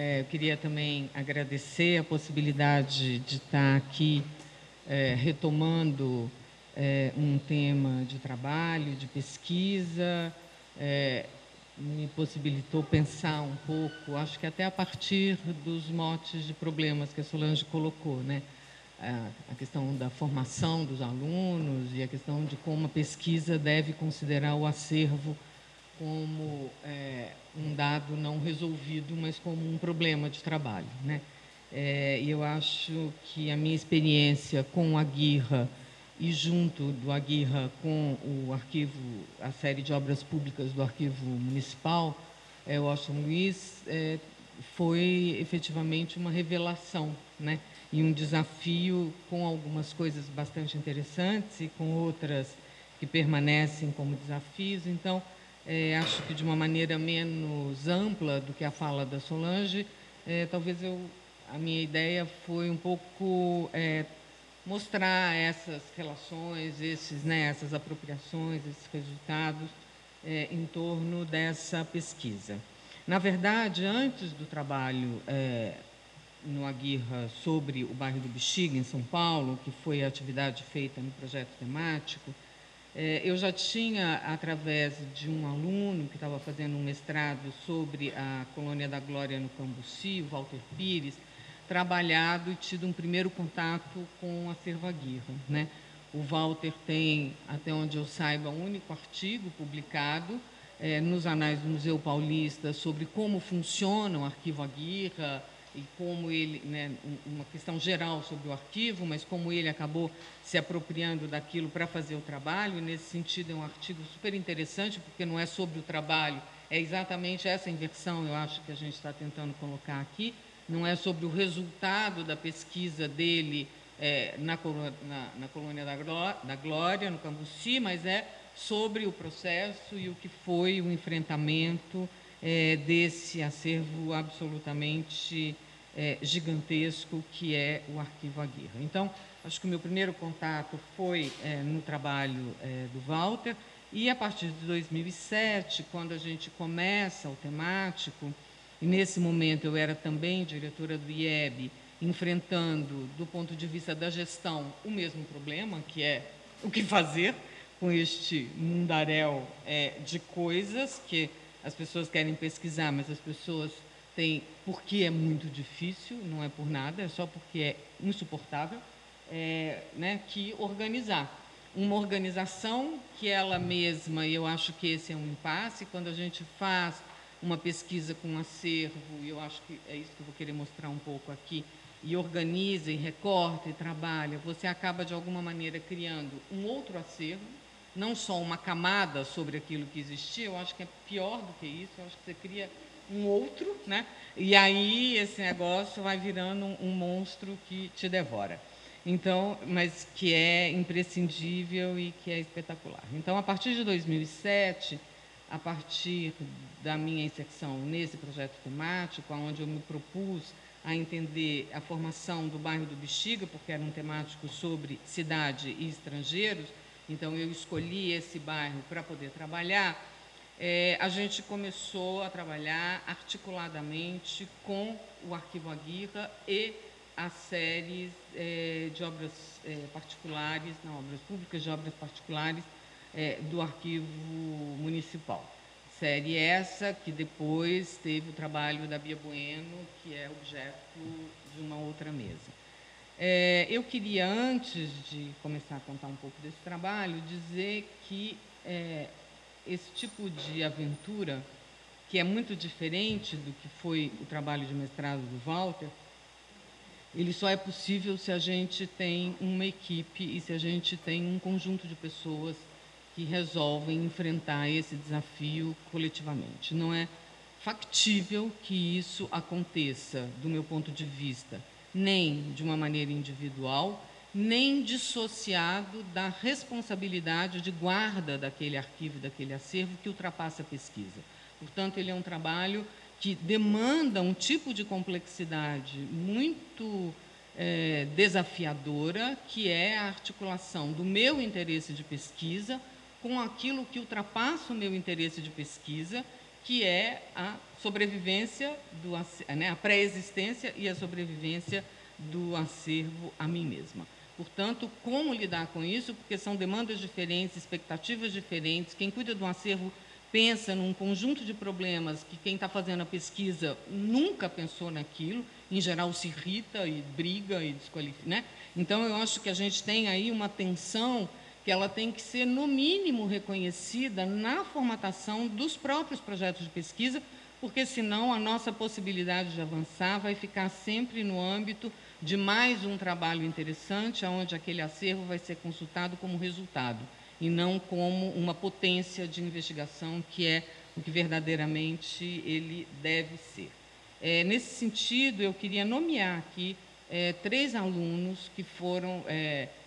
Eu queria também agradecer a possibilidade de estar aqui retomando um tema de trabalho, de pesquisa, me possibilitou pensar um pouco, acho que até a partir dos motes de problemas que a Solange colocou, né? A questão da formação dos alunos e a questão de como a pesquisa deve considerar o acervo como um dado não resolvido, mas como um problema de trabalho, né? E eu acho que a minha experiência com a Aguirre e junto do Aguirre com o arquivo, a série de obras públicas do Arquivo Municipal, Washington Luiz, foi efetivamente uma revelação, né? E um desafio com algumas coisas bastante interessantes e com outras que permanecem como desafios. Então, acho que de uma maneira menos ampla do que a fala da Solange, talvez a minha ideia foi um pouco mostrar essas relações, essas apropriações, esses resultados em torno dessa pesquisa. Na verdade, antes do trabalho no Aguirre sobre o bairro do Bexiga, em São Paulo, que foi a atividade feita no projeto temático, eu já tinha, através de um aluno que estava fazendo um mestrado sobre a Colônia da Glória no Cambuci, o Walter Pires, trabalhado e tido um primeiro contato com o acervo Aguirre, né? O Walter tem, até onde eu saiba, um único artigo publicado nos Anais do Museu Paulista sobre como funciona o arquivo Aguirre e como ele, né, uma questão geral sobre o arquivo, mas como ele acabou se apropriando daquilo para fazer o trabalho. E nesse sentido, é um artigo super interessante, porque não é sobre o trabalho, é exatamente essa inversão, eu acho, que a gente está tentando colocar aqui. Não é sobre o resultado da pesquisa dele na Colônia da Glória, no Cambuci, mas é sobre o processo e o que foi o enfrentamento desse acervo absolutamente gigantesco que é o Arquivo Aguirre. Então, acho que o meu primeiro contato foi no trabalho do Walter, e a partir de 2007, quando a gente começa o temático, e nesse momento eu era também diretora do IEB, enfrentando, do ponto de vista da gestão, o mesmo problema, que é o que fazer com este mundaréu de coisas que as pessoas querem pesquisar, mas as pessoas têm, porque é muito difícil, não é por nada, é só porque é insuportável, né, que organizar. Uma organização que ela mesma, e eu acho que esse é um impasse, quando a gente faz uma pesquisa com um acervo, e eu acho que é isso que eu vou querer mostrar um pouco aqui, e organiza, e recorta, e trabalha, você acaba, de alguma maneira, criando um outro acervo, não só uma camada sobre aquilo que existia, eu acho que é pior do que isso, eu acho que você cria um outro, né? E aí esse negócio vai virando um monstro que te devora. Então, mas que é imprescindível e que é espetacular. Então, a partir de 2007, a partir da minha inserção nesse projeto temático, onde eu me propus a entender a formação do bairro do Bexiga, porque era um temático sobre cidade e estrangeiros, então eu escolhi esse bairro para poder trabalhar. A gente começou a trabalhar articuladamente com o Arquivo Aguirre e as séries de obras particulares, não, obras públicas de obras particulares do Arquivo Municipal. Série essa que depois teve o trabalho da Bia Bueno, que é objeto de uma outra mesa. Eu queria, antes de começar a contar um pouco desse trabalho, dizer que esse tipo de aventura, que é muito diferente do que foi o trabalho de mestrado do Walter, ele só é possível se a gente tem uma equipe e se a gente tem um conjunto de pessoas que resolvem enfrentar esse desafio coletivamente. Não é factível que isso aconteça, do meu ponto de vista, nem de uma maneira individual, nem dissociado da responsabilidade de guarda daquele arquivo, daquele acervo que ultrapassa a pesquisa. Portanto, ele é um trabalho que demanda um tipo de complexidade muito desafiadora, que é a articulação do meu interesse de pesquisa com aquilo que ultrapassa o meu interesse de pesquisa, que é a sobrevivência, a pré-existência e a sobrevivência do acervo a mim mesma. Portanto, como lidar com isso? Porque são demandas diferentes, expectativas diferentes. Quem cuida do acervo pensa num conjunto de problemas que quem está fazendo a pesquisa nunca pensou naquilo, em geral se irrita e briga e desqualifica, né? Então, eu acho que a gente tem aí uma tensão que ela tem que ser, no mínimo, reconhecida na formatação dos próprios projetos de pesquisa, porque, senão, a nossa possibilidade de avançar vai ficar sempre no âmbito de mais um trabalho interessante, onde aquele acervo vai ser consultado como resultado, e não como uma potência de investigação, que é o que verdadeiramente ele deve ser. Nesse sentido, eu queria nomear aqui 3 alunos que foram,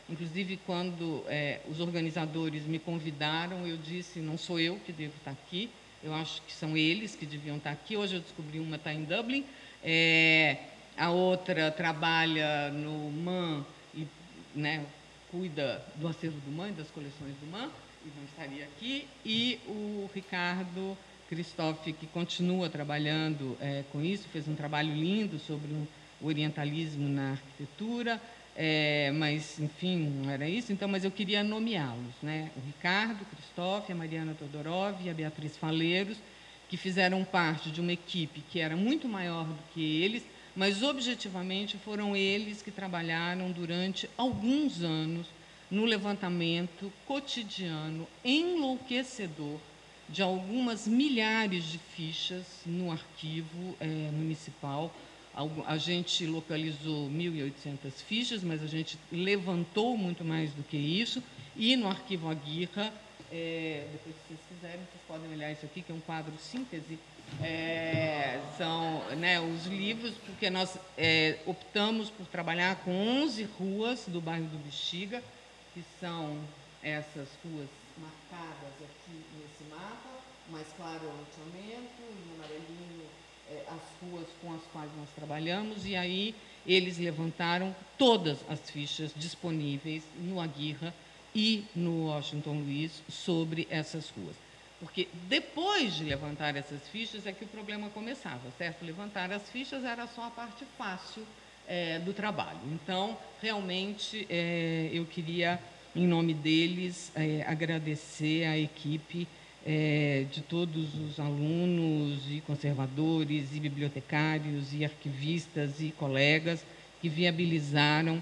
inclusive, quando os organizadores me convidaram, eu disse, não sou eu que devo estar aqui, eu acho que são eles que deviam estar aqui. Hoje eu descobri, uma está em Dublin, a outra trabalha no MAN e, né, cuida do acervo do MAN e das coleções do MAN, e não estaria aqui, e o Ricardo Christophe, que continua trabalhando com isso, fez um trabalho lindo sobre o orientalismo na arquitetura, mas, enfim, não era isso. Então, mas eu queria nomeá-los, né? O Ricardo Christophe, a Mariana Todorov e a Beatriz Faleiros, que fizeram parte de uma equipe que era muito maior do que eles, mas, objetivamente, foram eles que trabalharam durante alguns anos no levantamento cotidiano, enlouquecedor, de algumas milhares de fichas no arquivo municipal. A gente localizou 1.800 fichas, mas a gente levantou muito mais do que isso. E no arquivo Aguirra, depois, se vocês quiserem, vocês podem olhar isso aqui, que é um quadro síntese, são, né, os livros, porque nós optamos por trabalhar com 11 ruas do bairro do Bexiga, que são essas ruas marcadas aqui nesse mapa. Mais claro é o loteamento, em amarelinho as ruas com as quais nós trabalhamos, e aí eles levantaram todas as fichas disponíveis no Aguirra e no Washington Luiz sobre essas ruas. Porque depois de levantar essas fichas é que o problema começava, certo? Levantar as fichas era só a parte fácil do trabalho. Então, realmente, eu queria, em nome deles, agradecer à equipe de todos os alunos e conservadores e bibliotecários e arquivistas e colegas que viabilizaram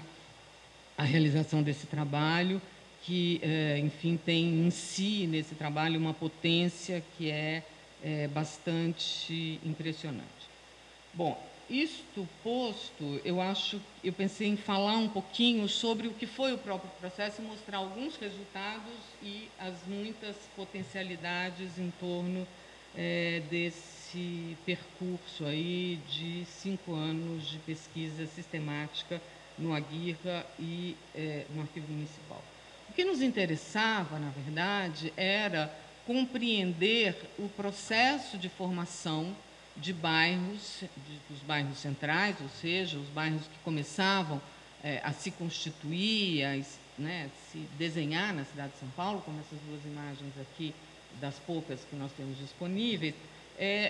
a realização desse trabalho, que, enfim, tem em si, nesse trabalho, uma potência que é bastante impressionante. Bom, isto posto, eu pensei em falar um pouquinho sobre o que foi o próprio processo e mostrar alguns resultados e as muitas potencialidades em torno desse percurso aí de 5 anos de pesquisa sistemática no Aguirra e no Arquivo Municipal. O que nos interessava, na verdade, era compreender o processo de formação de bairros, dos bairros centrais, ou seja, os bairros que começavam a se constituir, né, se desenhar na cidade de São Paulo, como essas 2 imagens aqui, das poucas que nós temos disponíveis,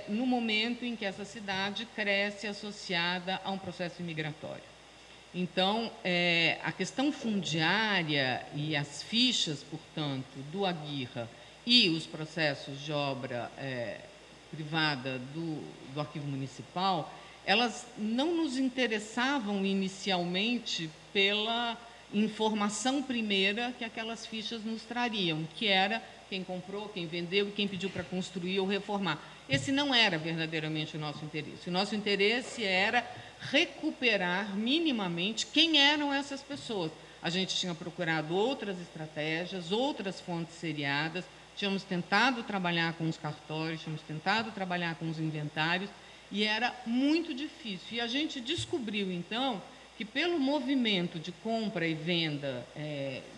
no momento em que essa cidade cresce associada a um processo imigratório. Então, a questão fundiária e as fichas, portanto, do Aguirra e os processos de obra privada do Arquivo Municipal, elas não nos interessavam inicialmente pela informação primeira que aquelas fichas nos trariam, que era quem comprou, quem vendeu e quem pediu para construir ou reformar. Esse não era verdadeiramente o nosso interesse. O nosso interesse era recuperar minimamente quem eram essas pessoas. A gente tinha procurado outras estratégias, outras fontes seriadas, tínhamos tentado trabalhar com os cartórios, tínhamos tentado trabalhar com os inventários, e era muito difícil. E a gente descobriu, então, que pelo movimento de compra e venda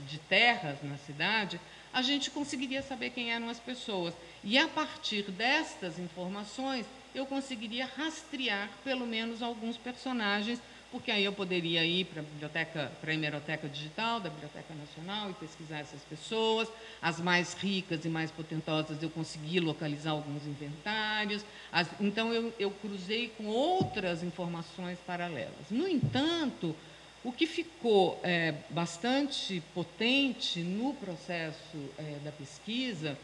de terras na cidade, a gente conseguiria saber quem eram as pessoas. E, a partir destas informações, eu conseguiria rastrear, pelo menos, alguns personagens, porque aí eu poderia ir para a biblioteca, para a hemeroteca digital da Biblioteca Nacional e pesquisar essas pessoas. As mais ricas e mais potentosas eu consegui localizar alguns inventários. Então eu cruzei com outras informações paralelas. No entanto, o que ficou bastante potente no processo da pesquisa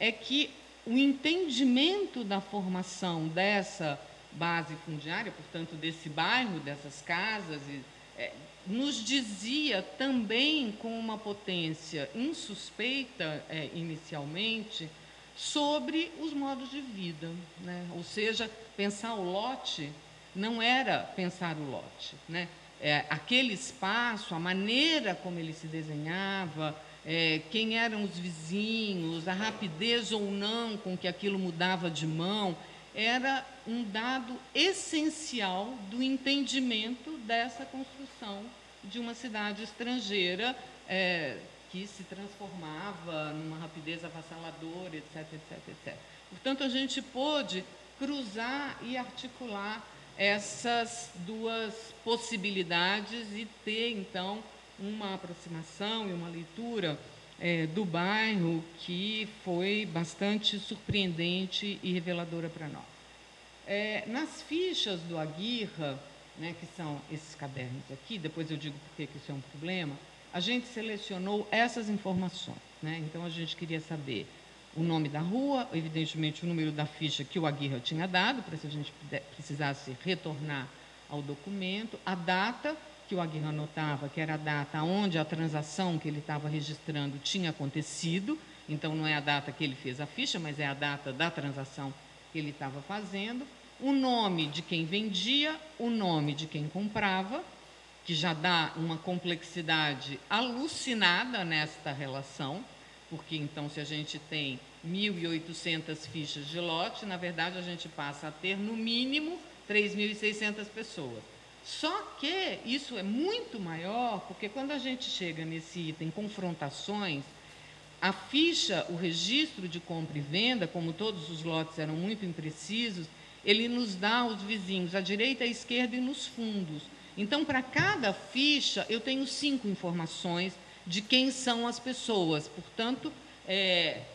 é que o entendimento da formação dessa base fundiária, portanto, desse bairro, dessas casas, nos dizia também com uma potência insuspeita, inicialmente, sobre os modos de vida, né? Ou seja, pensar o lote não era pensar o lote, né? Aquele espaço, a maneira como ele se desenhava, quem eram os vizinhos, a rapidez ou não com que aquilo mudava de mão, era um dado essencial do entendimento dessa construção de uma cidade estrangeira que se transformava numa rapidez avassaladora, etc, etc, etc. Portanto, a gente pôde cruzar e articular essas duas possibilidades e ter, então, uma aproximação e uma leitura do bairro que foi bastante surpreendente e reveladora para nós. Nas fichas do Aguirre, né, que são esses cadernos aqui, depois eu digo por que isso é um problema, a gente selecionou essas informações, né? Então, a gente queria saber o nome da rua, evidentemente o número da ficha que o Aguirre tinha dado, para se a gente precisasse retornar ao documento, a data que o Aguirre anotava, que era a data onde a transação que ele estava registrando tinha acontecido, então não é a data que ele fez a ficha, mas é a data da transação que ele estava fazendo, o nome de quem vendia, o nome de quem comprava, que já dá uma complexidade alucinada nesta relação, porque então se a gente tem 1.800 fichas de lote, na verdade a gente passa a ter no mínimo 3.600 pessoas. Só que isso é muito maior, porque quando a gente chega nesse item confrontações, a ficha, o registro de compra e venda, como todos os lotes eram muito imprecisos, ele nos dá os vizinhos à direita, à esquerda e nos fundos. Então, para cada ficha, eu tenho 5 informações de quem são as pessoas. Portanto,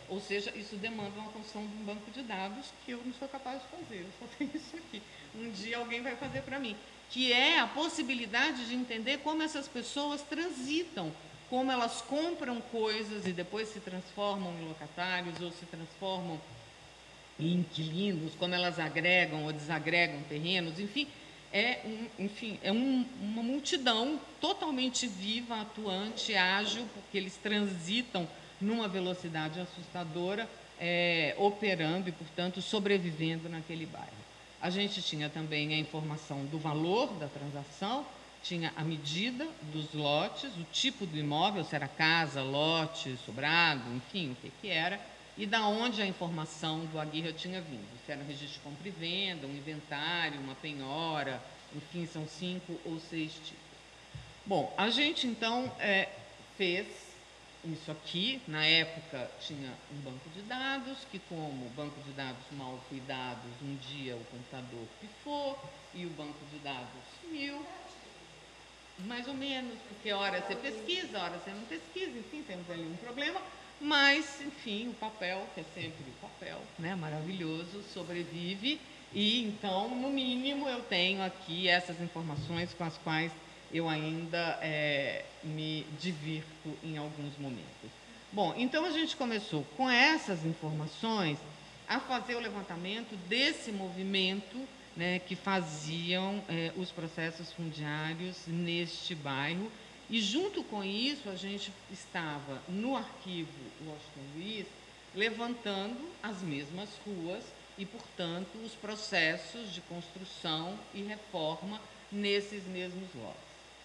ou seja, isso demanda uma construção de um banco de dados que eu não sou capaz de fazer, eu só tenho isso aqui. Um dia alguém vai fazer para mim, que é a possibilidade de entender como essas pessoas transitam, como elas compram coisas e depois se transformam em locatários ou se transformam em inquilinos, como elas agregam ou desagregam terrenos, enfim, uma multidão totalmente viva, atuante, ágil, porque eles transitam numa velocidade assustadora, operando e, portanto, sobrevivendo naquele bairro. A gente tinha também a informação do valor da transação, tinha a medida dos lotes, o tipo do imóvel, se era casa, lote, sobrado, enfim, o que era, e da onde a informação do Aguirre tinha vindo. Se era um registro de compra e venda, um inventário, uma penhora, enfim, são 5 ou 6 tipos. Bom, a gente então fez isso aqui. Na época tinha um banco de dados, que como o banco de dados mal cuidados, um dia o computador pifou e o banco de dados sumiu. Mais ou menos, porque hora você pesquisa, hora você não pesquisa, enfim, temos ali um problema, mas, enfim, o papel, que é sempre o papel, né, maravilhoso, sobrevive, e então, no mínimo, eu tenho aqui essas informações com as quais eu ainda me divirto em alguns momentos. Bom, então a gente começou com essas informações a fazer o levantamento desse movimento, né, que faziam os processos fundiários neste bairro. E, junto com isso, a gente estava no arquivo Washington Luiz levantando as mesmas ruas e, portanto, os processos de construção e reforma nesses mesmos lotes.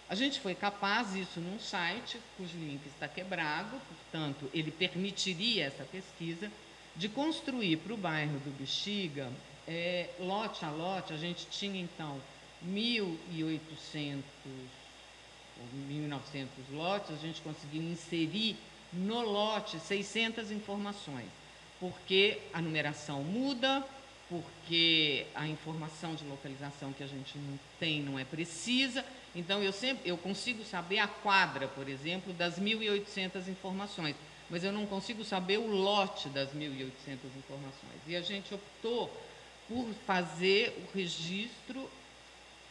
A gente foi capaz, isso num site, cujo link está quebrado, portanto, ele permitiria essa pesquisa, de construir para o bairro do Bexiga, lote a lote. A gente tinha, então, 1.800 ou 1.900 lotes, a gente conseguiu inserir no lote 600 informações, porque a numeração muda, porque a informação de localização que a gente não tem não é precisa. Então, eu consigo saber a quadra, por exemplo, das 1.800 informações, mas eu não consigo saber o lote das 1.800 informações. E a gente optou por fazer o registro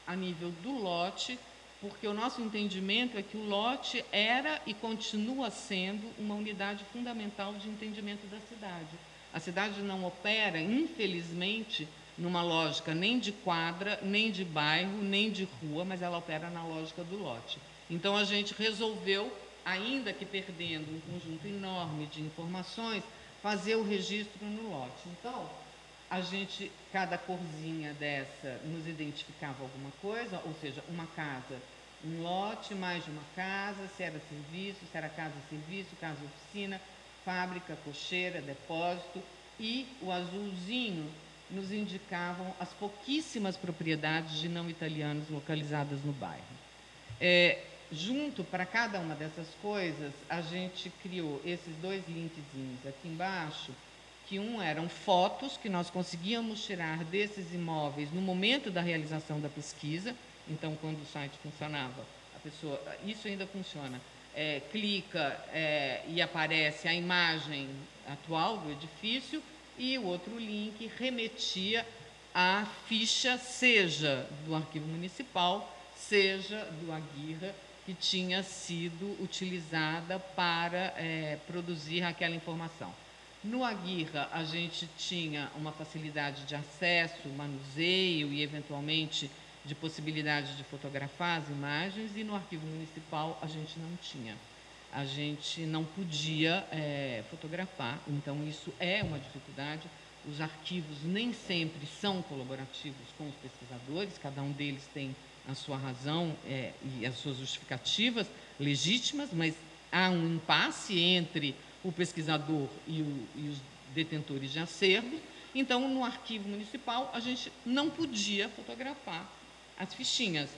a nível do lote, porque o nosso entendimento é que o lote era e continua sendo uma unidade fundamental de entendimento da cidade. A cidade não opera, infelizmente, numa lógica nem de quadra, nem de bairro, nem de rua, mas ela opera na lógica do lote. Então, a gente resolveu, ainda que perdendo um conjunto enorme de informações, fazer o registro no lote. Então, cada corzinha dessa nos identificava alguma coisa, ou seja, uma casa, um lote, mais de uma casa, se era serviço, se era casa-serviço, casa-oficina, fábrica, cocheira, depósito, e o azulzinho nos indicavam as pouquíssimas propriedades de não italianos localizadas no bairro. Junto para cada uma dessas coisas, a gente criou esses dois linkzinhos aqui embaixo, que eram fotos que nós conseguíamos tirar desses imóveis no momento da realização da pesquisa. Então, quando o site funcionava, a pessoa, isso ainda funciona, clica e aparece a imagem atual do edifício, e o outro link remetia à ficha, seja do arquivo municipal, seja do Aguirra, que tinha sido utilizada para produzir aquela informação. No Aguirra, a gente tinha uma facilidade de acesso, manuseio e, eventualmente, de possibilidade de fotografar as imagens, e no arquivo municipal a gente não tinha. A gente não podia fotografar, então isso é uma dificuldade. Os arquivos nem sempre são colaborativos com os pesquisadores, cada um deles tem a sua razão e as suas justificativas legítimas, mas há um impasse entre o pesquisador e os detentores de acervo. Então, no arquivo municipal, a gente não podia fotografar as fichinhas.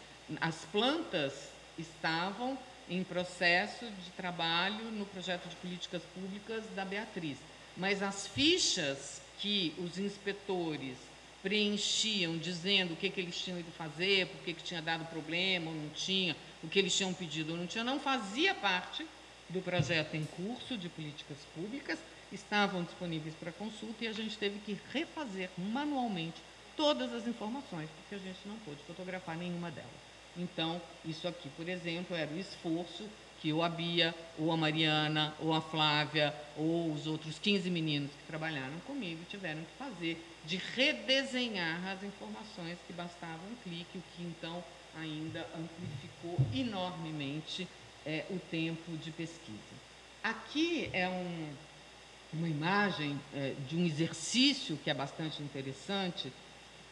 As plantas estavam em processo de trabalho no projeto de políticas públicas da Beatriz, mas as fichas que os inspetores preenchiam, dizendo o que eles tinham ido fazer, por que tinha dado problema ou não tinha, o que eles tinham pedido ou não tinha, não fazia parte do projeto em curso de políticas públicas, estavam disponíveis para consulta, e a gente teve que refazer manualmente todas as informações, porque a gente não pôde fotografar nenhuma delas. Então, isso aqui, por exemplo, era o esforço que ou a Bia, ou a Mariana, ou a Flávia, ou os outros 15 meninos que trabalharam comigo tiveram que fazer, de redesenhar as informações, que bastava um clique, o que então ainda amplificou enormemente o tempo de pesquisa. Aqui é uma imagem de um exercício que é bastante interessante,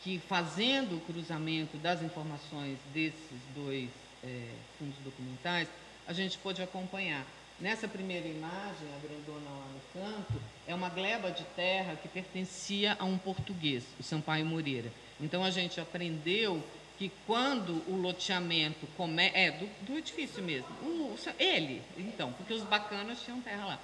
que, fazendo o cruzamento das informações desses dois fundos documentais, a gente pôde acompanhar. Nessa primeira imagem, a grandona lá no canto, é uma gleba de terra que pertencia a um português, o Sampaio Moreira. Então, a gente aprendeu que, quando o loteamento do edifício mesmo, então, porque os bacanas tinham terra lá.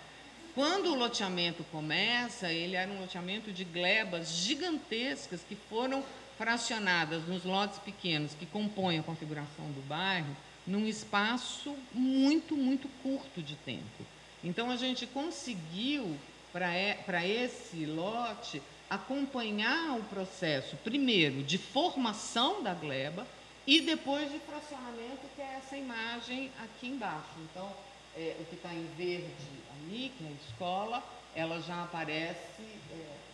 Quando o loteamento começa, ele era um loteamento de glebas gigantescas que foram fracionadas nos lotes pequenos que compõem a configuração do bairro, num espaço muito, muito curto de tempo. Então, a gente conseguiu, para esse lote, acompanhar o processo, primeiro, de formação da gleba, e depois de fracionamento, que é essa imagem aqui embaixo. Então, o que está em verde ali, que é a escola, ela já aparece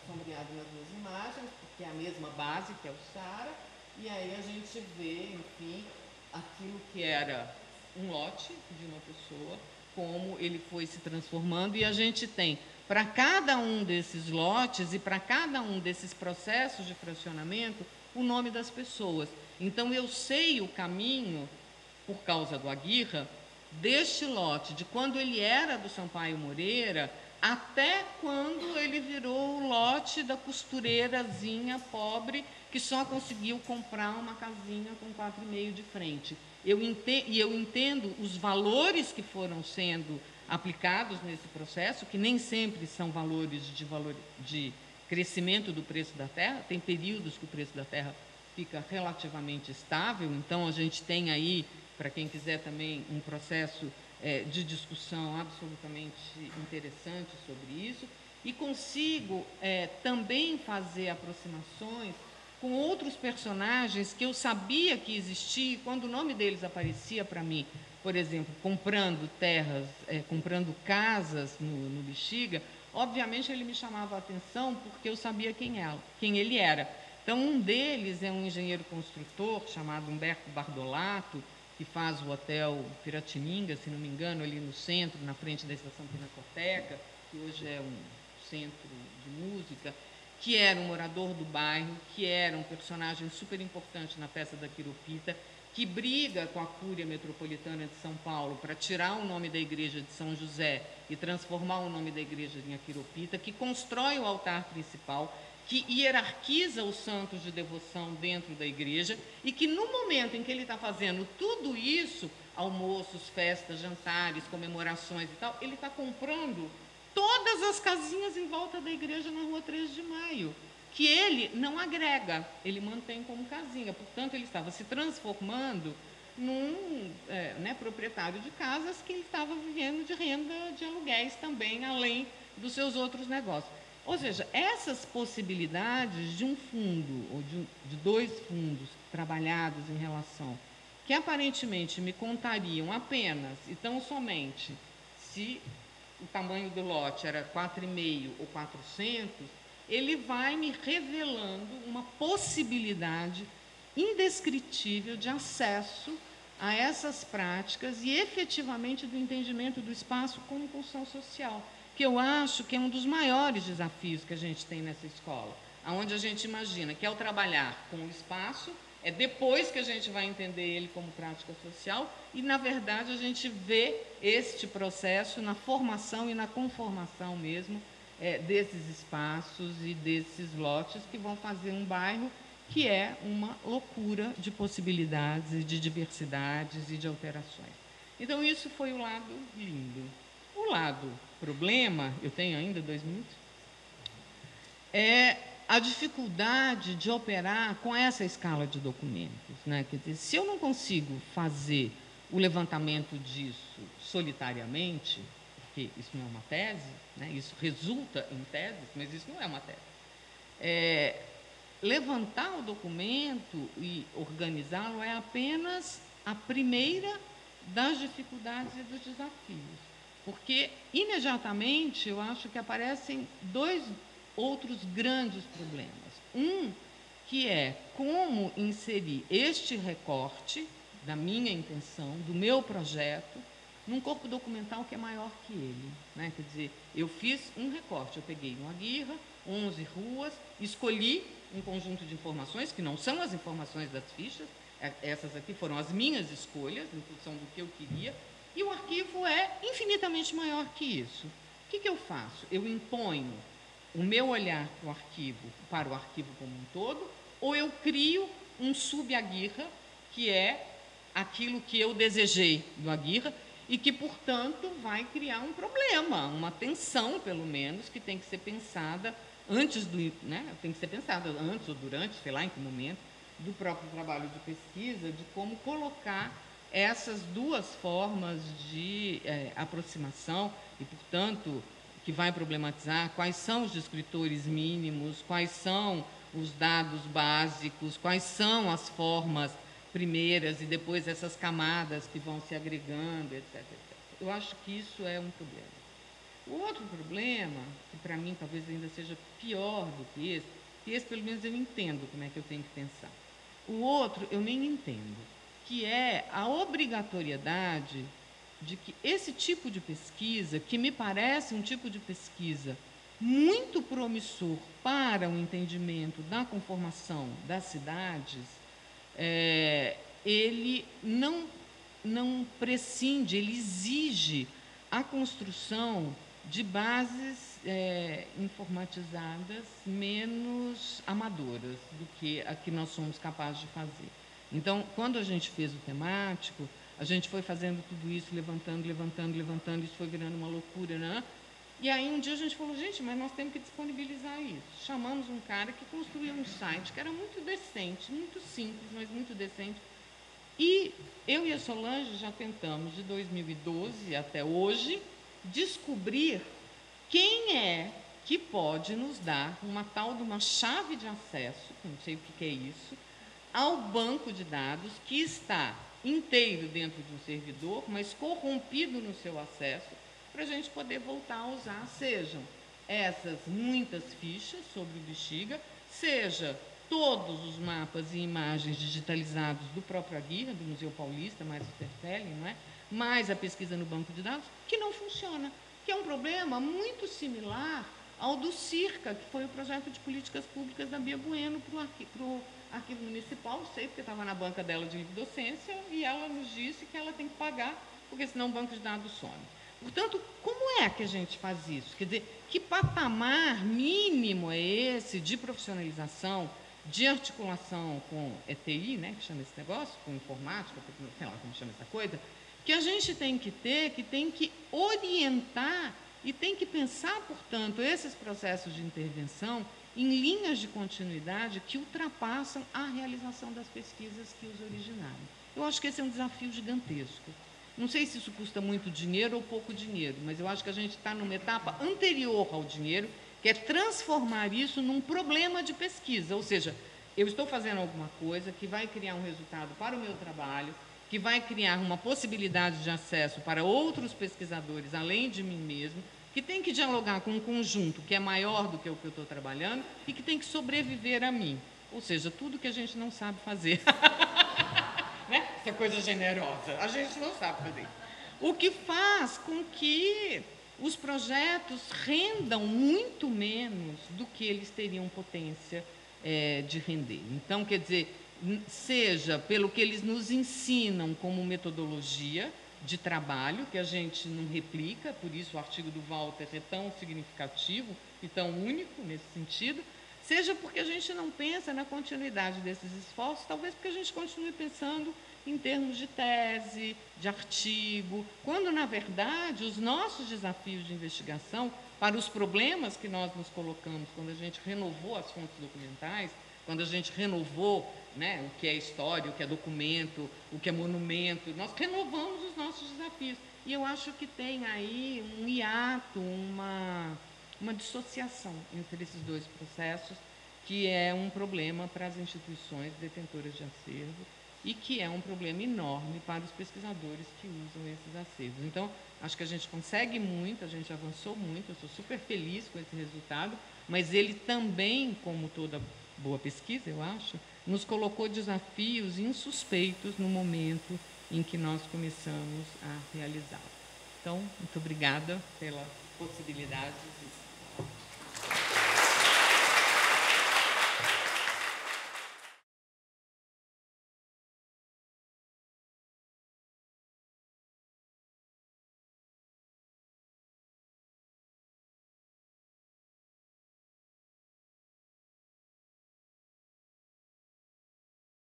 sombreada nas duas imagens, porque é a mesma base, que é o Sara, e aí a gente vê, enfim, aquilo que era um lote de uma pessoa, como ele foi se transformando, e a gente tem, para cada um desses lotes e para cada um desses processos de fracionamento, o nome das pessoas. Então, eu sei o caminho, por causa do Aguirra, deste lote, de quando ele era do Sampaio Moreira, até quando ele virou o lote da costureirazinha pobre, que só conseguiu comprar uma casinha com 4,5 de frente. Eu entendo os valores que foram sendo aplicados nesse processo, que nem sempre são valores de crescimento do preço da terra, tem períodos que o preço da terra fica relativamente estável, então a gente tem aí, para quem quiser também, um processo de discussão absolutamente interessante sobre isso, e consigo também fazer aproximações com outros personagens que eu sabia que existiam, e quando o nome deles aparecia para mim, por exemplo, comprando terras, comprando casas no Bexiga, obviamente ele me chamava a atenção porque eu sabia quem ele era. Então, um deles é um engenheiro construtor chamado Humberto Bardolato, que faz o Hotel Piratininga, se não me engano, ali no centro, na frente da Estação Pinacoteca, que hoje é um centro de música, que era um morador do bairro, que era um personagem super importante na peça da Quiropita, que briga com a Cúria Metropolitana de São Paulo para tirar o nome da igreja de São José e transformar o nome da igreja em Aquiropita, que constrói o altar principal, que hierarquiza os santos de devoção dentro da igreja e que, no momento em que ele está fazendo tudo isso, almoços, festas, jantares, comemorações e tal, ele está comprando todas as casinhas em volta da igreja na Rua 13 de Maio, que ele não agrega, ele mantém como casinha. Portanto, ele estava se transformando num proprietário de casas que ele estava vivendo de renda de aluguéis também, além dos seus outros negócios. Ou seja, essas possibilidades de um fundo, ou de dois fundos trabalhados em relação, que aparentemente me contariam apenas e tão somente se o tamanho do lote era 4,5 ou 400, ele vai me revelando uma possibilidade indescritível de acesso a essas práticas e efetivamente do entendimento do espaço como função social, que eu acho que é um dos maiores desafios que a gente tem nessa escola, onde a gente imagina que ao trabalhar com o espaço, é depois que a gente vai entender ele como prática social e, na verdade, a gente vê este processo na formação e na conformação mesmo desses espaços e desses lotes que vão fazer um bairro que é uma loucura de possibilidades e de diversidades e de alterações. Então, isso foi o lado lindo. O lado problema, eu tenho ainda 2 minutos, é a dificuldade de operar com essa escala de documentos. Né? Quer dizer, se eu não consigo fazer o levantamento disso solitariamente, porque isso não é uma tese, né? Isso resulta em teses, mas isso não é uma tese. Levantar o documento e organizá-lo é apenas a primeira das dificuldades e dos desafios, porque imediatamente eu acho que aparecem 2 outros grandes problemas. Um, que é como inserir este recorte da minha intenção, do meu projeto, num corpo documental que é maior que ele. Né? Quer dizer, eu fiz um recorte, eu peguei uma Aguirre, 11 ruas, escolhi um conjunto de informações, que não são as informações das fichas, essas aqui foram as minhas escolhas, em função do que eu queria, e o arquivo é infinitamente maior que isso. O que eu faço? Eu imponho o meu olhar para o arquivo como um todo, ou eu crio um sub-Aguirre, que é aquilo que eu desejei do Aguirre, e que, portanto, vai criar um problema, uma tensão, pelo menos, que tem que ser pensada antes tem que ser pensada antes ou durante, sei lá em que momento, do próprio trabalho de pesquisa, de como colocar essas 2 formas de aproximação e, portanto, que vai problematizar quais são os descritores mínimos, quais são os dados básicos, quais são as formas primeiras e depois essas camadas que vão se agregando, etc, etc. Eu acho que isso é um problema. O outro problema, que para mim talvez ainda seja pior do que esse pelo menos eu entendo como é que eu tenho que pensar. O outro eu nem entendo, que é a obrigatoriedade de que esse tipo de pesquisa, que me parece um tipo de pesquisa muito promissor para o entendimento da conformação das cidades, ele não prescinde, ele exige a construção de bases informatizadas menos amadoras do que a que nós somos capazes de fazer. Então, quando a gente fez o temático, a gente foi fazendo tudo isso, levantando, isso foi virando uma loucura, né? E aí um dia a gente falou, gente, mas nós temos que disponibilizar isso. Chamamos um cara que construiu um site que era muito decente, muito simples, mas muito decente. E eu e a Solange já tentamos, de 2012 até hoje, descobrir quem é que pode nos dar uma tal de uma chave de acesso, não sei o que é isso, ao banco de dados que está inteiro dentro de um servidor, mas corrompido no seu acesso, para a gente poder voltar a usar, sejam essas muitas fichas sobre o Bexiga, seja todos os mapas e imagens digitalizados do próprio Aguirre, do Museu Paulista, mais o Tertelli, não é? Mais a pesquisa no banco de dados, que não funciona, que é um problema muito similar ao do CIRCA, que foi o projeto de políticas públicas da Bia Bueno para o Arquivo Municipal, sei porque estava na banca dela de livre docência, e ela nos disse que ela tem que pagar, porque senão o banco de dados some. Portanto, como é que a gente faz isso? Quer dizer, que patamar mínimo é esse de profissionalização, de articulação com ETI, né, que chama esse negócio, com informática, sei lá como chama essa coisa, que a gente tem que ter, que tem que orientar e tem que pensar, portanto, esses processos de intervenção em linhas de continuidade que ultrapassam a realização das pesquisas que os originaram. Eu acho que esse é um desafio gigantesco. Não sei se isso custa muito dinheiro ou pouco dinheiro, mas eu acho que a gente está numa etapa anterior ao dinheiro, que é transformar isso num problema de pesquisa. Ou seja, eu estou fazendo alguma coisa que vai criar um resultado para o meu trabalho, que vai criar uma possibilidade de acesso para outros pesquisadores, além de mim mesmo, que tem que dialogar com um conjunto que é maior do que o que eu estou trabalhando e que tem que sobreviver a mim. Ou seja, tudo que a gente não sabe fazer. Né? Essa coisa generosa. A gente não sabe fazer isso. O que faz com que os projetos rendam muito menos do que eles teriam potência de render. Então, quer dizer, seja pelo que eles nos ensinam como metodologia de trabalho, que a gente não replica, por isso o artigo do Walter é tão significativo e tão único nesse sentido, seja porque a gente não pensa na continuidade desses esforços, talvez porque a gente continue pensando em termos de tese, de artigo, quando, na verdade, os nossos desafios de investigação para os problemas que nós nos colocamos quando a gente renovou as fontes documentais, quando a gente renovou, né, o que é história, o que é documento, o que é monumento, nós renovamos os nossos desafios. E eu acho que tem aí um hiato, uma dissociação entre esses dois processos, que é um problema para as instituições detentoras de acervo e que é um problema enorme para os pesquisadores que usam esses acervos. Então, acho que a gente consegue muito, a gente avançou muito, eu estou super feliz com esse resultado, mas ele também, como toda boa pesquisa, eu acho, nos colocou desafios insuspeitos no momento em que nós começamos a realizá-lo. Então, muito obrigada pela possibilidade de